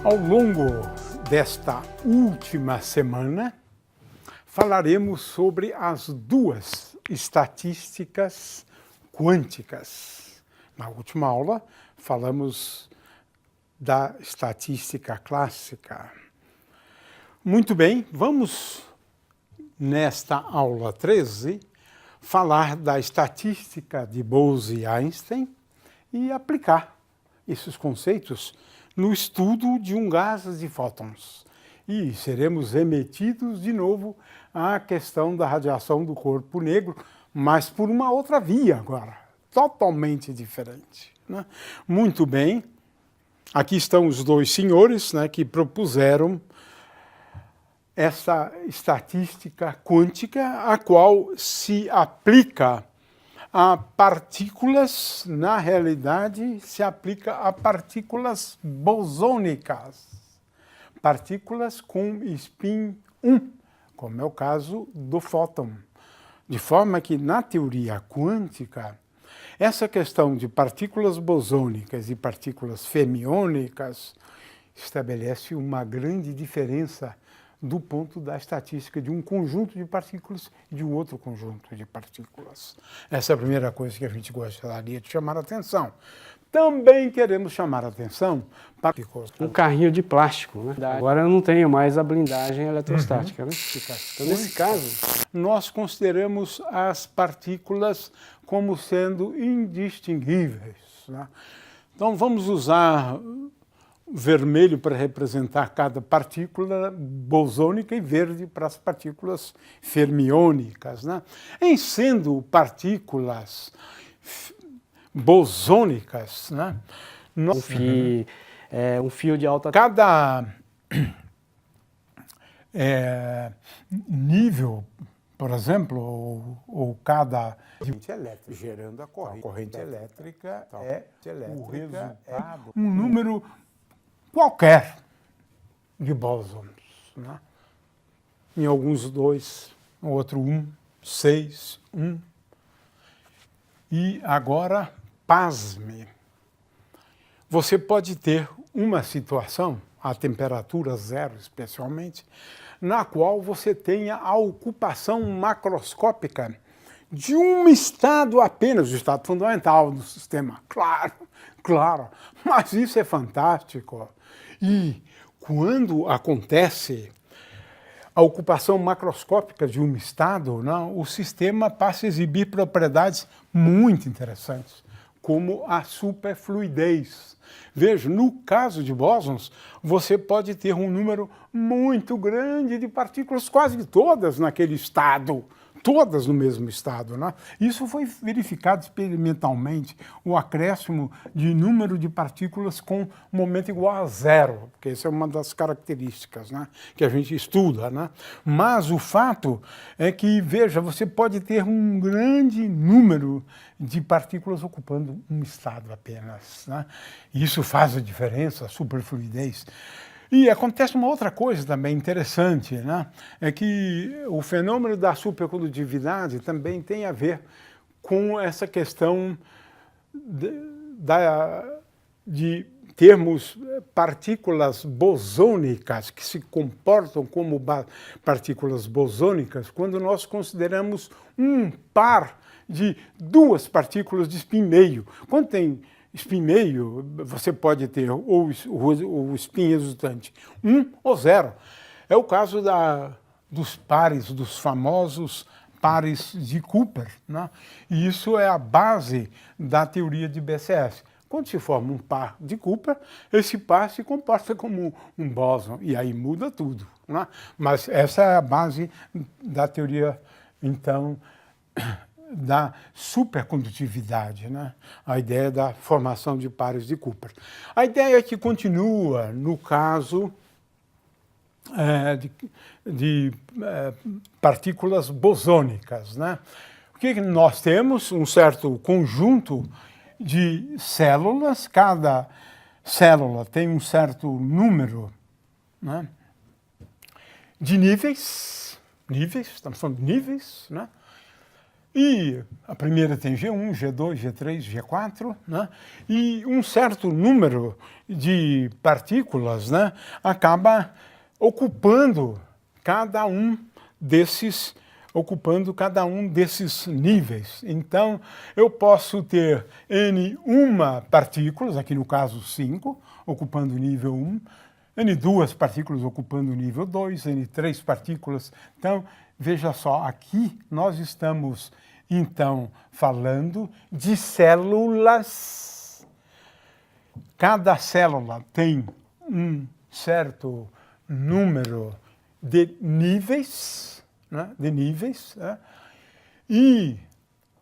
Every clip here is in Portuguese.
Ao longo desta última semana, falaremos sobre as duas estatísticas quânticas. Na última aula, falamos da estatística clássica. Muito bem, vamos, nesta aula 13, falar da estatística de Bose e Einstein e aplicar esses conceitos no estudo de um gás de fótons. E seremos remetidos de novo à questão da radiação do corpo negro, mas por uma outra via agora, totalmente diferente, né? Muito bem, aqui estão os dois senhores, né, que propuseram essa estatística quântica, a qual se aplica a partículas, na realidade, se aplica a partículas bosônicas, partículas com spin 1, como é o caso do fóton. De forma que, na teoria quântica, essa questão de partículas bosônicas e partículas fermiônicas estabelece uma grande diferença do ponto da estatística de um conjunto de partículas e de um outro conjunto de partículas. Essa é a primeira coisa que a gente gostaria de chamar a atenção. Também queremos chamar a atenção para um carrinho de plástico, né? Agora eu não tenho mais a blindagem eletrostática, né? Então, nesse caso, nós consideramos as partículas como sendo indistinguíveis, né? Então vamos usar vermelho para representar cada partícula bosônica e verde para as partículas fermiônicas, né? Em sendo partículas bosônicas, né? Um fio de alta... Cada nível, por exemplo, ou cada corrente elétrica, gerando a corrente elétrica é o resultado, um número qualquer de bósons, né? Em alguns 2, no outro 1, 6, 1. E agora, pasme, você pode ter uma situação, a temperatura zero especialmente, na qual você tenha a ocupação macroscópica de um estado apenas, o estado fundamental do sistema. Claro, mas isso é fantástico. E quando acontece a ocupação macroscópica de um estado, não, o sistema passa a exibir propriedades muito interessantes, como a superfluidez. Veja, no caso de bósons, você pode ter um número muito grande de partículas, quase todas naquele estado, todas no mesmo estado, né? Isso foi verificado experimentalmente, o acréscimo de número de partículas com momento igual a zero, porque essa é uma das características, né, que a gente estuda, né? Mas o fato é que, veja, você pode ter um grande número de partículas ocupando um estado apenas, né? Isso faz a diferença, a superfluidez. E acontece uma outra coisa também interessante, né? É que o fenômeno da supercondutividade também tem a ver com essa questão de termos partículas bosônicas que se comportam como partículas bosônicas quando nós consideramos um par de duas partículas de spin meio. Quando tem spin meio, você pode ter ou o spin resultante 1 ou 0. É o caso dos pares, dos famosos pares de Cooper, né? E isso é a base da teoria de BCS. Quando se forma um par de Cooper, esse par se comporta como um bóson, e aí muda tudo, né? Mas essa é a base da teoria, então, da supercondutividade, né? A ideia da formação de pares de Cooper. A ideia que continua no caso de partículas bosônicas, né? O que nós temos? Um certo conjunto de células, cada célula tem um certo número, né, de níveis, estamos falando de níveis, né? E a primeira tem G1, G2, G3, G4, né? E um certo número de partículas, né, acaba ocupando cada um desses níveis. Então, eu posso ter N1 partículas, aqui no caso 5, ocupando o nível 1, N2 partículas ocupando o nível 2, N3 partículas. Então, veja só, aqui nós estamos, então, falando de células. Cada célula tem um certo número de níveis, né? E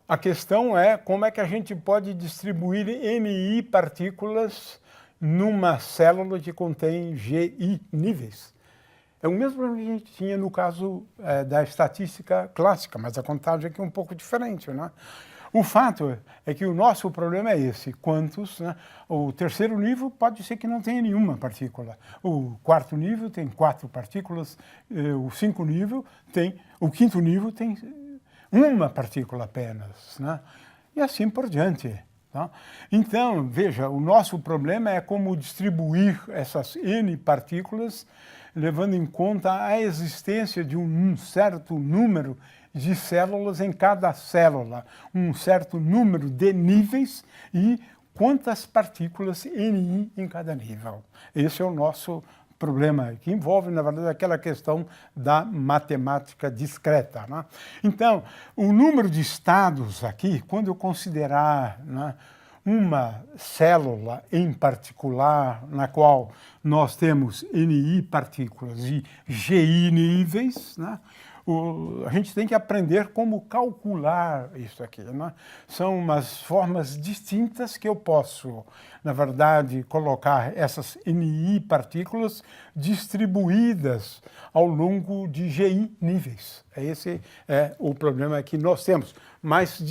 a questão é como é que a gente pode distribuir NI partículas numa célula que contém GI níveis. É o mesmo problema que a gente tinha no caso da estatística clássica, mas a contagem aqui é um pouco diferente, né? O fato é que o nosso problema é esse, quantos, né? O terceiro nível pode ser que não tenha nenhuma partícula. O quarto nível tem 4 partículas, o quinto nível tem uma partícula apenas, né? E assim por diante. Tá? Então, veja, o nosso problema é como distribuir essas N partículas, levando em conta a existência de um certo número de células em cada célula, um certo número de níveis e quantas partículas NI em cada nível. Esse é o nosso problema, que envolve, na verdade, aquela questão da matemática discreta, né? Então, o número de estados aqui, quando eu considerar, né, uma célula em particular, na qual nós temos NI partículas e GI níveis, né? A gente tem que aprender como calcular isso aqui, né? São umas formas distintas que eu posso, na verdade, colocar essas NI partículas distribuídas ao longo de GI níveis. Esse é o problema que nós temos, mas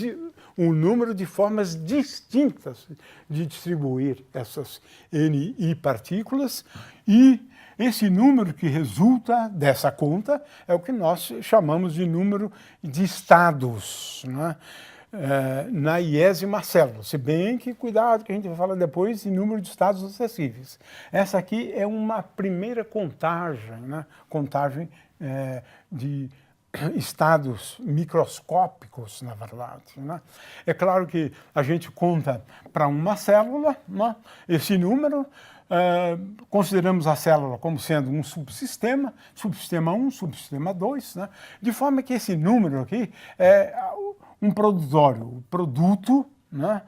um número de formas distintas de distribuir essas NI partículas, e esse número que resulta dessa conta é o que nós chamamos de número de estados, né? Na iésima célula. Se bem que, cuidado, que a gente vai falar depois de número de estados acessíveis. Essa aqui é uma primeira contagem, né? Contagem de estados microscópicos, na verdade, né? É claro que a gente conta para uma célula, né, esse número, consideramos a célula como sendo um subsistema, subsistema 1, subsistema 2, né, de forma que esse número aqui é um produtório, o produto, né,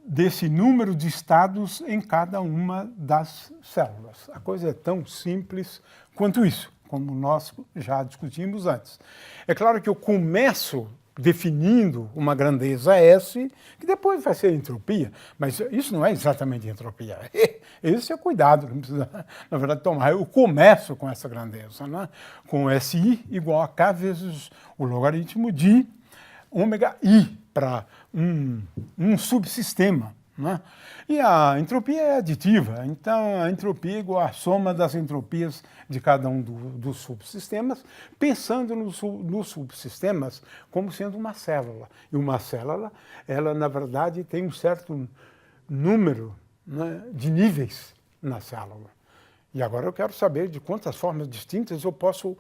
desse número de estados em cada uma das células. A coisa é tão simples quanto isso, como nós já discutimos antes. É claro que eu começo definindo uma grandeza S, que depois vai ser entropia, mas isso não é exatamente entropia. Esse é o cuidado que precisa, na verdade, tomar. Eu começo com essa grandeza, né? Com SI igual a K vezes o logaritmo de ômega I para um subsistema, né? E a entropia é aditiva, então a entropia é igual à soma das entropias de cada um dos subsistemas, pensando nos subsistemas como sendo uma célula. E uma célula, ela na verdade tem um certo número, né, de níveis na célula. E agora eu quero saber de quantas formas distintas eu posso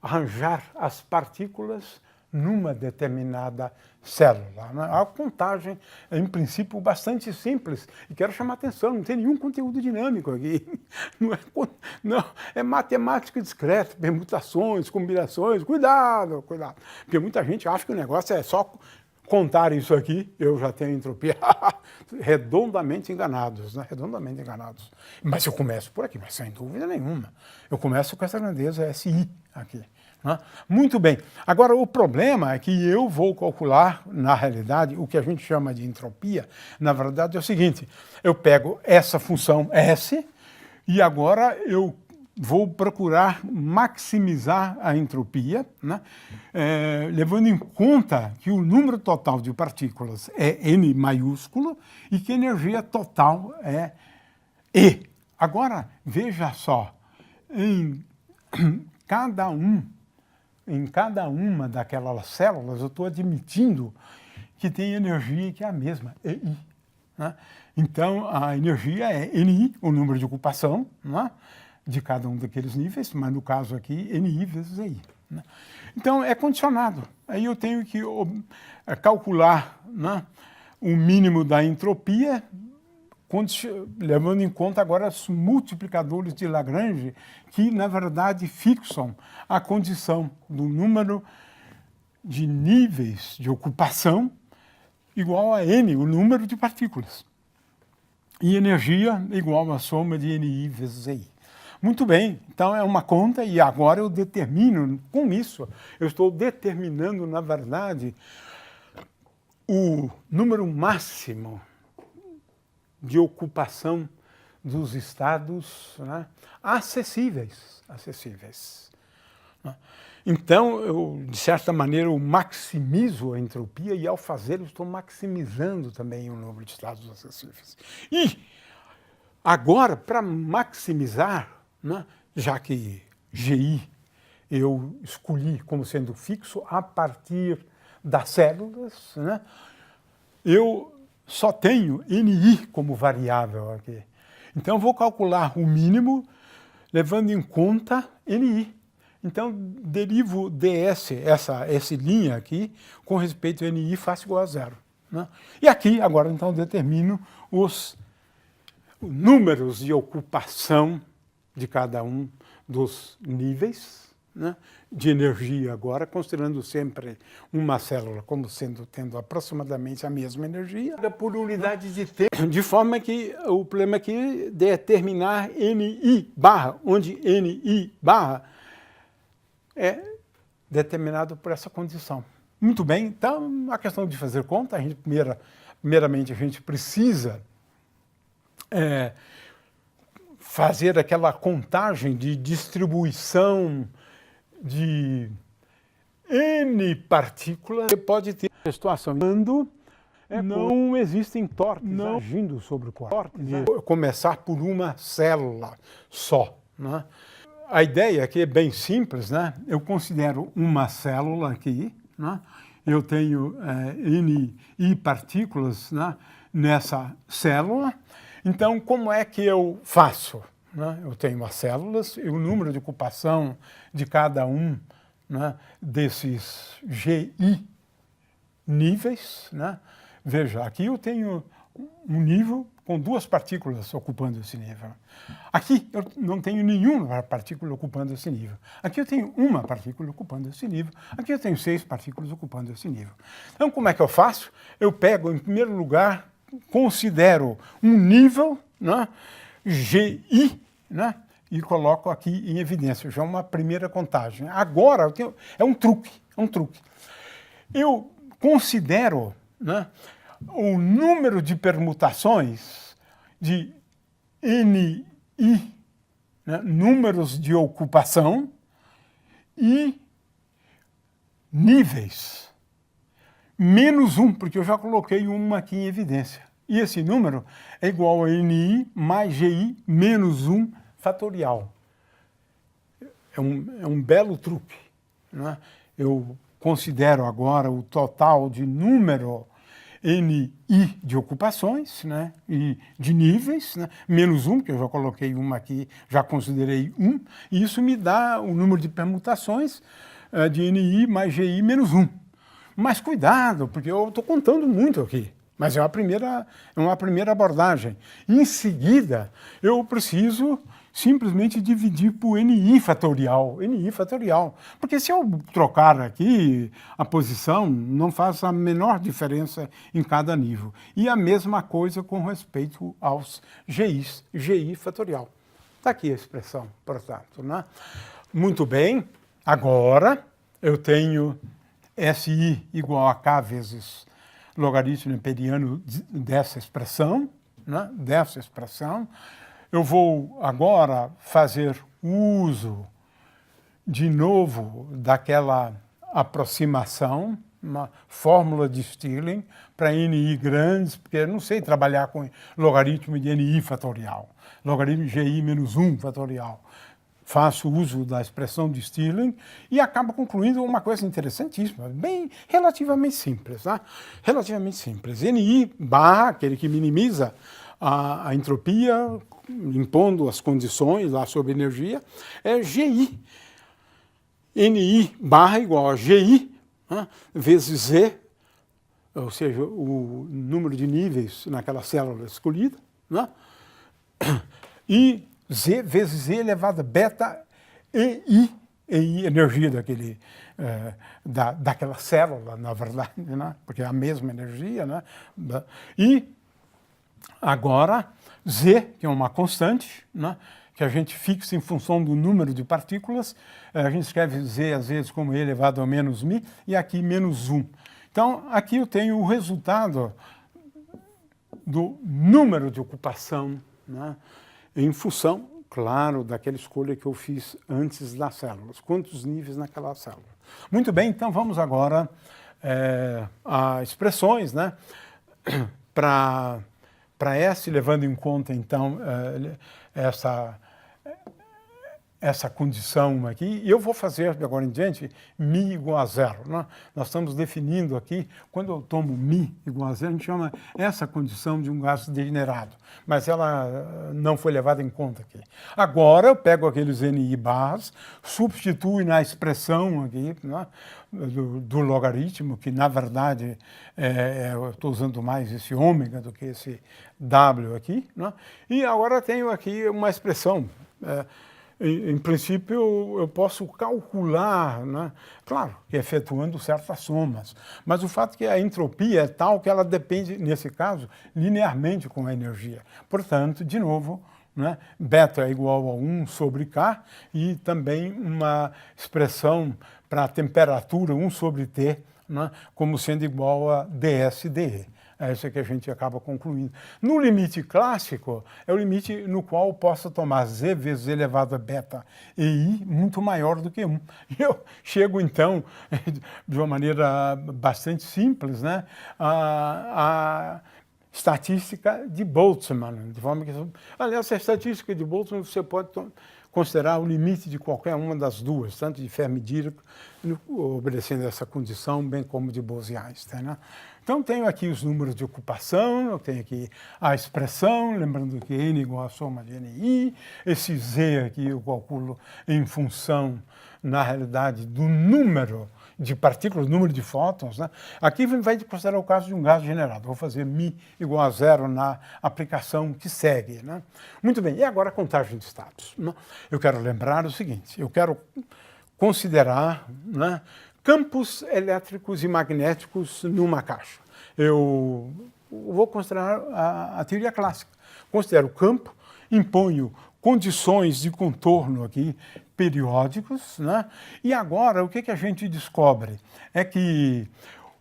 arranjar as partículas numa determinada célula, né? A contagem é, em princípio, bastante simples. E quero chamar a atenção, não tem nenhum conteúdo dinâmico aqui. Não, é matemática discreta, permutações, combinações. Cuidado, cuidado. Porque muita gente acha que o negócio é só contar isso aqui, eu já tenho entropia. Redondamente enganados, né? Redondamente enganados. Mas eu começo por aqui, mas sem dúvida nenhuma. Eu começo com essa grandeza SI aqui. Muito bem. Agora, o problema é que eu vou calcular, na realidade, o que a gente chama de entropia. Na verdade, é o seguinte: eu pego essa função S e agora eu vou procurar maximizar a entropia, né? Levando em conta que o número total de partículas é N maiúsculo e que a energia total é E. Agora, veja só, em cada um em cada uma daquelas células, eu estou admitindo que tem energia que é a mesma, EI. Né? Então, a energia é NI, o número de ocupação, né, de cada um daqueles níveis, mas no caso aqui, NI vezes EI. Né? Então, é condicionado. Aí eu tenho que calcular, né, o mínimo da entropia, levando em conta agora os multiplicadores de Lagrange, que, na verdade, fixam a condição do número de níveis de ocupação igual a N, o número de partículas. E energia igual à soma de NI vezes EI. Muito bem, então é uma conta e agora eu determino, com isso, eu estou determinando, na verdade, o número máximo de ocupação dos estados, né, acessíveis. Né? Então, eu, de certa maneira, eu maximizo a entropia e, ao fazer, eu estou maximizando também o número de estados acessíveis. E, agora, para maximizar, né, já que GI eu escolhi como sendo fixo a partir das células, né, eu só tenho NI como variável aqui. Então, eu vou calcular o mínimo levando em conta NI. Então, derivo ds, essa linha aqui, com respeito a NI, faço igual a zero. Né? E aqui, agora, então, determino os números de ocupação de cada um dos níveis, né, de energia agora, considerando sempre uma célula como tendo aproximadamente a mesma energia, por unidade de tempo, de forma que o problema aqui é determinar NI barra, onde NI barra é determinado por essa condição. Muito bem, então a questão de fazer conta, primeiramente a gente precisa fazer aquela contagem de distribuição de N partículas. Você pode ter a situação quando não existem torques agindo sobre o corpo. Começar por uma célula só. Né? A ideia aqui é bem simples, né? Eu considero uma célula aqui, né? Eu tenho NI partículas, né, nessa célula. Então, como é que eu faço? Né? Eu tenho as células e o número de ocupação de cada um, né, desses GI níveis. Né? Veja, aqui eu tenho um nível com duas partículas ocupando esse nível. Aqui eu não tenho nenhuma partícula ocupando esse nível. Aqui eu tenho uma partícula ocupando esse nível. Aqui eu tenho 6 partículas ocupando esse nível. Então, como é que eu faço? Eu pego, em primeiro lugar, considero um nível, né, GI, né, e coloco aqui em evidência. Já uma primeira contagem. Agora, é um truque. Eu considero, né, o número de permutações de NI, né, números de ocupação e níveis, menos 1, porque eu já coloquei uma aqui em evidência. E esse número é igual a NI mais GI menos 1 fatorial. É um belo truque. Né? Eu considero agora o total de número NI de ocupações, né, e de níveis, né, menos 1, que eu já coloquei uma aqui, já considerei 1, e isso me dá o número de permutações de NI mais GI menos 1. Mas cuidado, porque eu estou contando muito aqui, mas é uma primeira abordagem. Em seguida, eu preciso simplesmente dividir por NI fatorial, porque se eu trocar aqui a posição, não faz a menor diferença em cada nível. E a mesma coisa com respeito aos GIs, GI fatorial. Está aqui a expressão, portanto. Né? Muito bem, agora eu tenho SI igual a K vezes logaritmo neperiano dessa expressão, né? Eu vou agora fazer uso de novo daquela aproximação, uma fórmula de Stirling para NI grandes, porque eu não sei trabalhar com logaritmo de NI fatorial, logaritmo de GI menos 1 fatorial. faço uso da expressão de Stirling e acabo concluindo uma coisa interessantíssima, bem relativamente simples, tá? Relativamente simples. NI barra, aquele que minimiza a entropia, impondo as condições lá sobre energia, é GI. NI barra igual a GI, né, vezes Z, ou seja, o número de níveis naquela célula escolhida, né, e Z vezes Z elevado a beta EI, energia daquela célula, na verdade, né, porque é a mesma energia, né, e agora Z, que é uma constante, né, que a gente fixa em função do número de partículas, a gente escreve Z às vezes como E elevado a menos μ, e aqui menos 1. Então, aqui eu tenho o resultado do número de ocupação, né, em função, claro, daquela escolha que eu fiz antes das células. Quantos níveis naquela célula. Muito bem, então vamos agora a expressões, né, para S, levando em conta, então, essa condição aqui, e eu vou fazer de agora em diante μ igual a zero. Né? Nós estamos definindo aqui, quando eu tomo μ igual a zero, a gente chama essa condição de um gás degenerado, mas ela não foi levada em conta aqui. Agora eu pego aqueles NI barras, substituo na expressão aqui, né, do logaritmo, que na verdade eu estou usando mais esse ômega do que esse W aqui, né? E agora tenho aqui uma expressão. Em princípio, eu posso calcular, né? Claro, efetuando certas somas, mas o fato é que a entropia é tal que ela depende, nesse caso, linearmente com a energia. Portanto, de novo, né, beta é igual a 1 sobre K e também uma expressão para a temperatura 1 sobre T, né, como sendo igual a ds/dE. É isso que a gente acaba concluindo. No limite clássico, é o limite no qual eu posso tomar Z vezes elevado a beta e I muito maior do que 1. Eu chego, então, de uma maneira bastante simples, né, a estatística de Boltzmann. De forma que, aliás, a estatística de Boltzmann você pode considerar o limite de qualquer uma das duas, tanto de Fermi-Dirac, obedecendo essa condição, bem como de Bose-Einstein, né? Então, tenho aqui os números de ocupação, eu tenho aqui a expressão, lembrando que N igual a soma de NI, esse Z aqui eu calculo em função, na realidade, do número de partículas, número de fótons, né? Aqui vai considerar o caso de um gás generado. Vou fazer μ igual a zero na aplicação que segue, né? Muito bem, e agora a contagem de estados, né? Eu quero lembrar o seguinte, eu quero considerar, né, campos elétricos e magnéticos numa caixa. Eu vou considerar a teoria clássica. Considero o campo, imponho condições de contorno aqui periódicos, né? E agora o que a gente descobre? É que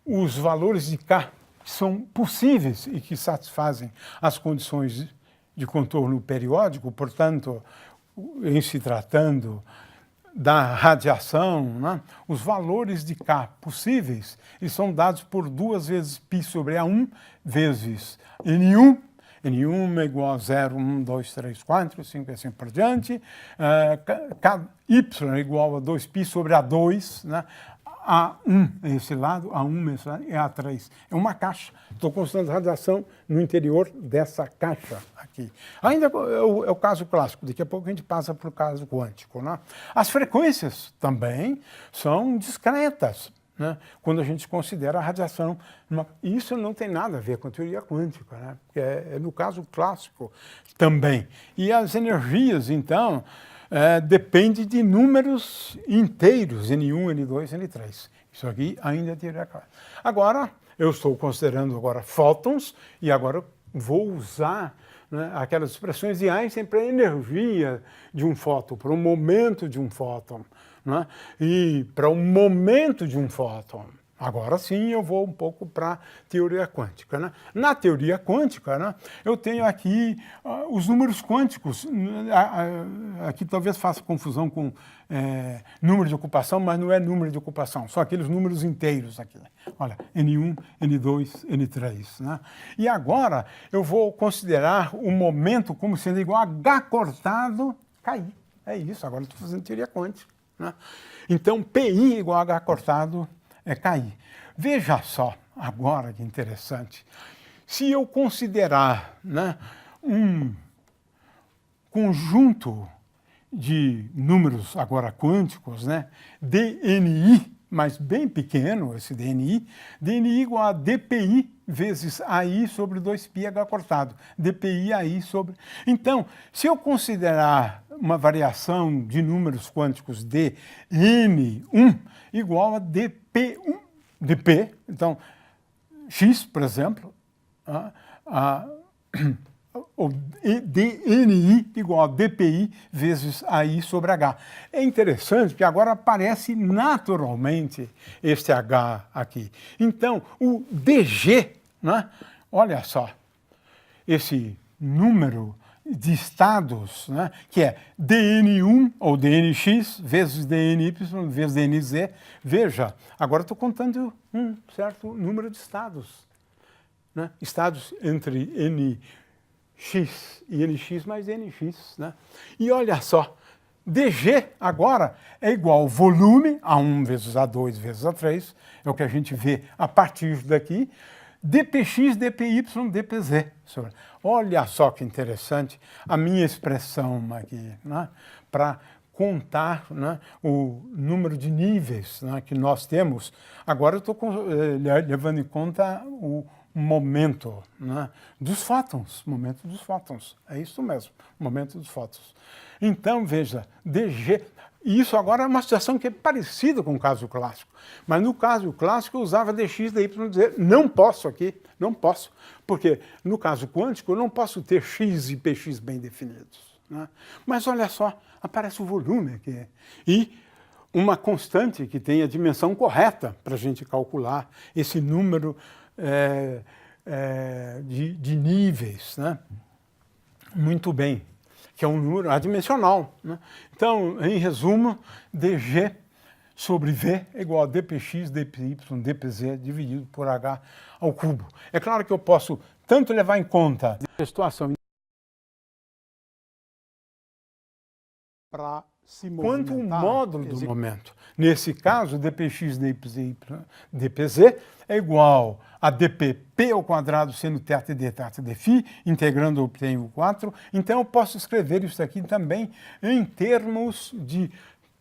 os valores de K que são possíveis e que satisfazem as condições de contorno periódico, portanto, em se tratando da radiação, né, os valores de K possíveis eles são dados por 2 vezes π sobre A1 vezes N1. N1 é igual a 0, 1, 2, 3, 4, 5 e assim por diante. Y é igual a 2π sobre A2, né? A1 é esse lado, A1 é esse lado, e A3 é uma caixa. Estou considerando radiação no interior dessa caixa aqui. Ainda é o caso clássico, daqui a pouco a gente passa para o caso quântico, né? As frequências também são discretas, né, quando a gente considera a radiação. Isso não tem nada a ver com a teoria quântica, né? É no caso clássico também. E as energias, então, depende de números inteiros, N1, N2, N3. Isso aqui ainda é teoria clássica. Agora, eu estou considerando agora fótons e agora vou usar, né, aquelas expressões de Einstein para a energia de um fóton, para o momento de um fóton, né, e para o momento de um fóton. Agora sim eu vou um pouco para a teoria quântica, né? Na teoria quântica, né, eu tenho aqui os números quânticos. Aqui talvez faça confusão com número de ocupação, mas não é número de ocupação, são aqueles números inteiros aqui. Olha, N1, N2, N3. Né? E agora eu vou considerar o momento como sendo igual a H cortado KI. É isso, agora estou fazendo teoria quântica. Né? Então, PI igual a H cortado é KI. Veja só, agora que interessante, se eu considerar, né, um conjunto de números agora quânticos, né, DNI, mas bem pequeno esse DNI igual a DPI vezes AI sobre 2π H cortado. DPI AI sobre... Então, se eu considerar uma variação de números quânticos de N1 igual a DP1, DP, então, X, por exemplo, o DNI igual a DPI vezes AI sobre H. É interessante porque agora aparece naturalmente este H aqui. Então, o DG, né? Olha só, esse número de estados, né? Que é DN1 ou DNX vezes DNY vezes DNZ. Veja, agora estou contando um certo número de estados. Né? Estados entre NX e NX mais NX. Né? E olha só, DG agora é igual ao volume, A1 vezes A2 vezes A3, é o que a gente vê a partir daqui, DPX, DPY, DPZ. Olha só que interessante a minha expressão aqui, né? Para contar, né, o número de níveis, né, que nós temos. Agora eu estou levando em conta o momento, né, dos fótons, momento dos fótons. É isso mesmo, momento dos fótons. Então, veja, DG... Isso agora é uma situação que é parecida com o caso clássico. Mas no caso clássico eu usava dx, dy, dz. Não posso aqui, não posso. Porque no caso quântico eu não posso ter x e px bem definidos. Né? Mas olha só, aparece o volume aqui. E uma constante que tem a dimensão correta para a gente calcular esse número de níveis. Né? Muito bem. Que é um número adimensional. Né? Então, em resumo, dg sobre v é igual a dpx, dpy, dpz dividido por h ao cubo. É claro que eu posso tanto levar em conta a situação para se quanto o movimentar, módulo do momento. Nesse caso, dpx, dpz, dpz é igual a dpp ao quadrado seno θ d θ d φ, integrando eu obtenho 4. Então eu posso escrever isso aqui também em termos de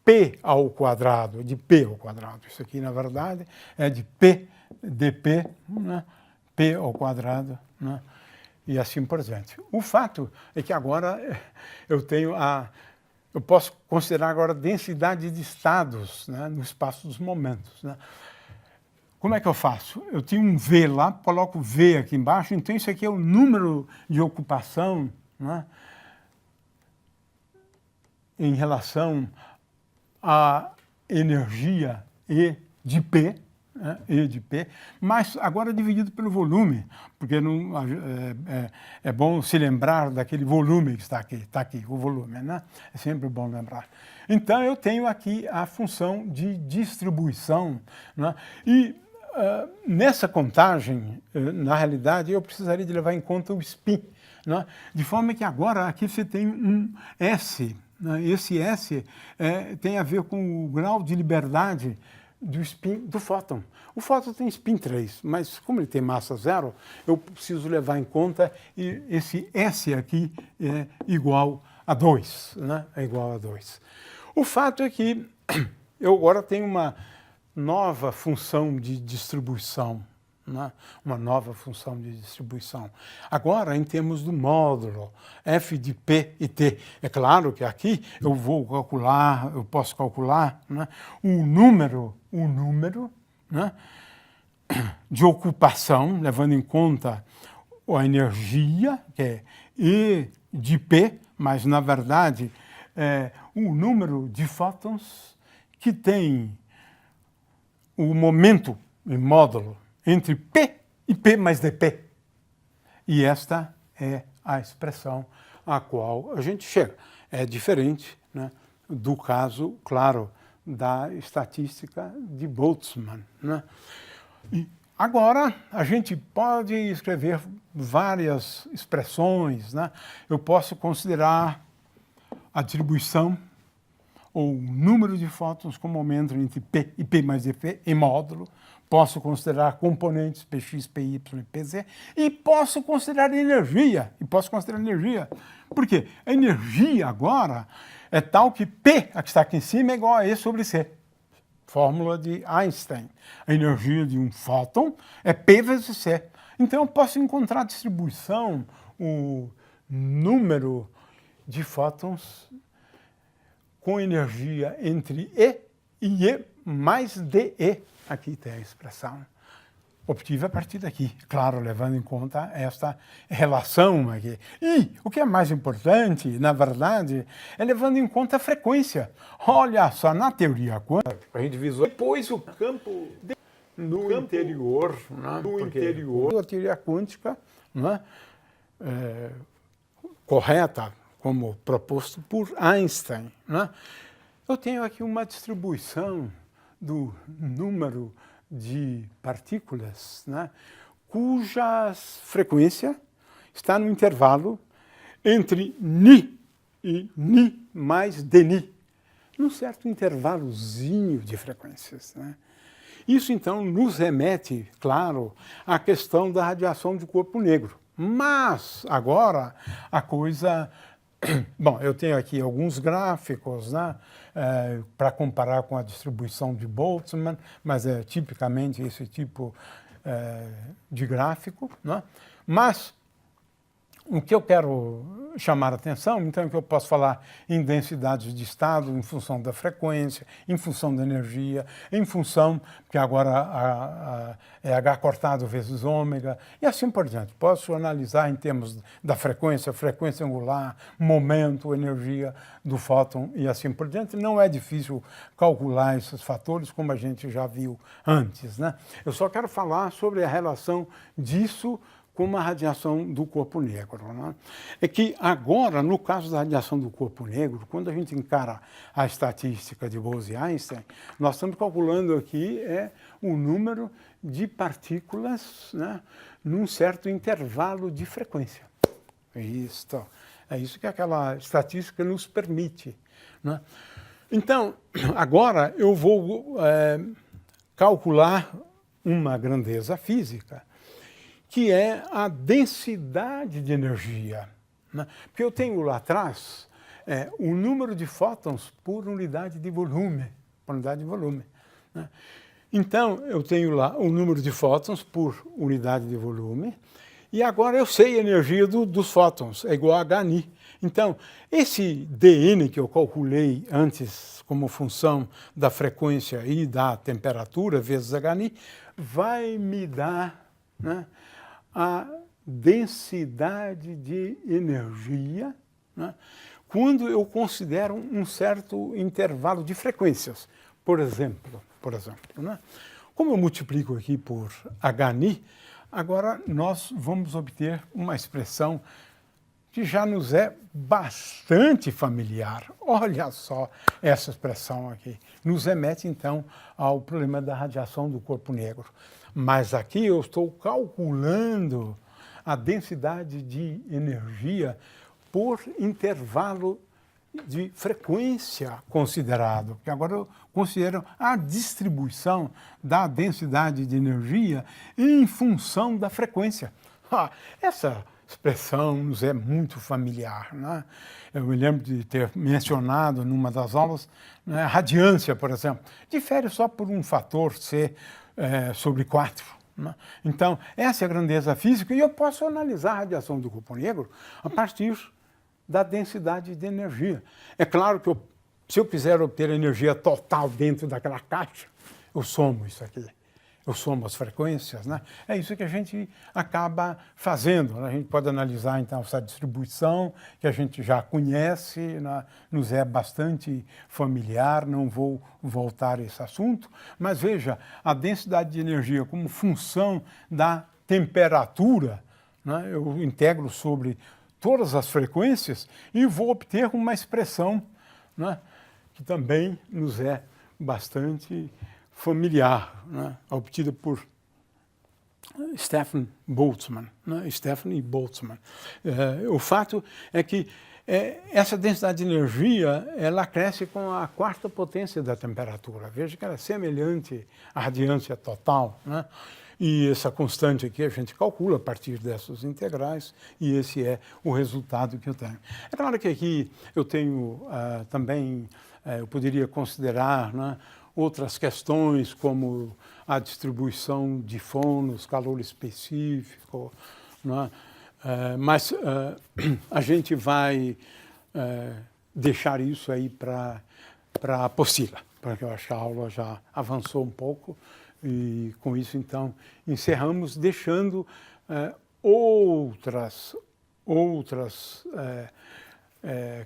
p ao quadrado, de p ao quadrado. Isso aqui, na verdade, é de p dp, né? P ao quadrado, né? E assim por diante. O fato é que agora eu tenho eu posso considerar agora a densidade de estados, né, no espaço dos momentos. Né? Como é que eu faço? Eu tenho um V lá, coloco V aqui embaixo, então isso aqui é o número de ocupação, né, em relação à energia E de P, né, E de P, mas agora dividido pelo volume, porque não, é bom se lembrar daquele volume que está aqui, o volume, né? É sempre bom lembrar. Então, eu tenho aqui a função de distribuição, né? E nessa contagem, na realidade, eu precisaria de levar em conta o spin, né? De forma que agora aqui você tem um S, né? Esse S tem a ver com o grau de liberdade do spin do fóton. O fóton tem spin 3, mas como ele tem massa zero, eu preciso levar em conta esse S aqui é igual a 2, né? É igual a 2. O fato é que eu agora tenho uma nova função de distribuição, né? Uma nova função de distribuição. Agora, em termos do módulo, f de p e t. É claro que aqui eu posso calcular, né, o número, né, de ocupação, levando em conta a energia, que é E de P, mas, na verdade, é o número de fótons que tem o momento em módulo entre P e P mais dP. E esta é a expressão a qual a gente chega. É diferente, né, do caso, claro, da estatística de Boltzmann. Né? E agora, a gente pode escrever várias expressões. Né? Eu posso considerar a distribuição o número de fótons como aumento entre P e P mais EP em módulo. Posso considerar componentes Px, Py e Pz. E posso considerar energia. Por quê? A energia agora é tal que P, a que está aqui em cima, é igual a E sobre C. Fórmula de Einstein. A energia de um fóton é P vezes C. Então eu posso encontrar a distribuição, o número de fótons com energia entre E mais DE. Aqui tem a expressão. Obtive a partir daqui, claro, levando em conta esta relação aqui. E o que é mais importante, na verdade, é levando em conta a frequência. Olha só, na teoria quântica, a gente visualiza depois o campo no interior, né? No interior da teoria quântica, né? Correta, como proposto por Einstein, né? Eu tenho aqui uma distribuição do número de partículas, né, cuja frequência está no intervalo entre Ni e Ni mais Dni, num certo intervalozinho de frequências, né? Isso, então, nos remete, claro, à questão da radiação de corpo negro. Mas, agora, a coisa... Bom, eu tenho aqui alguns gráficos, né, para comparar com a distribuição de Boltzmann, mas é tipicamente esse tipo de gráfico, né? Mas o que eu quero chamar a atenção, então, é que eu posso falar em densidades de estado, em função da frequência, em função da energia, em função, porque agora é H cortado vezes ômega, e assim por diante. Posso analisar em termos da frequência, frequência angular, momento, energia do fóton e assim por diante. Não é difícil calcular esses fatores, como a gente já viu antes, né? Eu só quero falar sobre a relação disso com a radiação do corpo negro, né? É que agora, no caso da radiação do corpo negro, quando a gente encara a estatística de Bose e Einstein, nós estamos calculando aqui o número de partículas, né, num certo intervalo de frequência. É isso que aquela estatística nos permite, né? Então, agora eu vou calcular uma grandeza física, que é a densidade de energia, né? Porque eu tenho lá atrás o número de fótons por unidade de volume, né? Então, eu tenho lá o número de fótons por unidade de volume, e agora eu sei a energia dos fótons, é igual a Hν. Então, esse dN que eu calculei antes como função da frequência e da temperatura vezes Hν, vai me dar, né, a densidade de energia, né, quando eu considero um certo intervalo de frequências. Por exemplo, né, como eu multiplico aqui por Hν, agora nós vamos obter uma expressão que já nos é bastante familiar. Olha só essa expressão aqui. Nos remete, então, ao problema da radiação do corpo negro. Mas aqui eu estou calculando a densidade de energia por intervalo de frequência considerado, porque agora eu considero a distribuição da densidade de energia em função da frequência. Essa expressão nos é muito familiar, né? Eu me lembro de ter mencionado numa das aulas, né, a radiância, por exemplo, difere só por um fator C sobre 4. Né? Então, essa é a grandeza física, e eu posso analisar a radiação do corpo negro a partir da densidade de energia. É claro que se eu quiser obter a energia total dentro daquela caixa, eu somo isso aqui. Eu somo as frequências, né? É isso que a gente acaba fazendo, né? A gente pode analisar, então, essa distribuição que a gente já conhece, né? Nos é bastante familiar, não vou voltar a esse assunto, mas veja, a densidade de energia como função da temperatura, né? Eu integro sobre todas as frequências e vou obter uma expressão, né, que também nos é bastante familiar, né, obtida por Stefan Boltzmann, né, Stefan e Boltzmann. O fato é que essa densidade de energia, ela cresce com a quarta potência da temperatura. Veja que ela é semelhante à radiância total, né? E essa constante aqui a gente calcula a partir dessas integrais, e esse é o resultado que eu tenho. É claro que aqui eu tenho também, eu poderia considerar, né, outras questões, como a distribuição de fonos, calor específico, né? Mas a gente vai deixar isso aí para a apostila, porque eu acho que a aula já avançou um pouco, e com isso, então, encerramos, deixando outras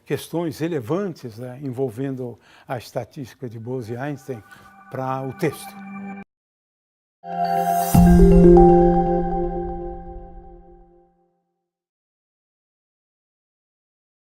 questões relevantes, né, envolvendo a estatística de Bose e Einstein para o texto.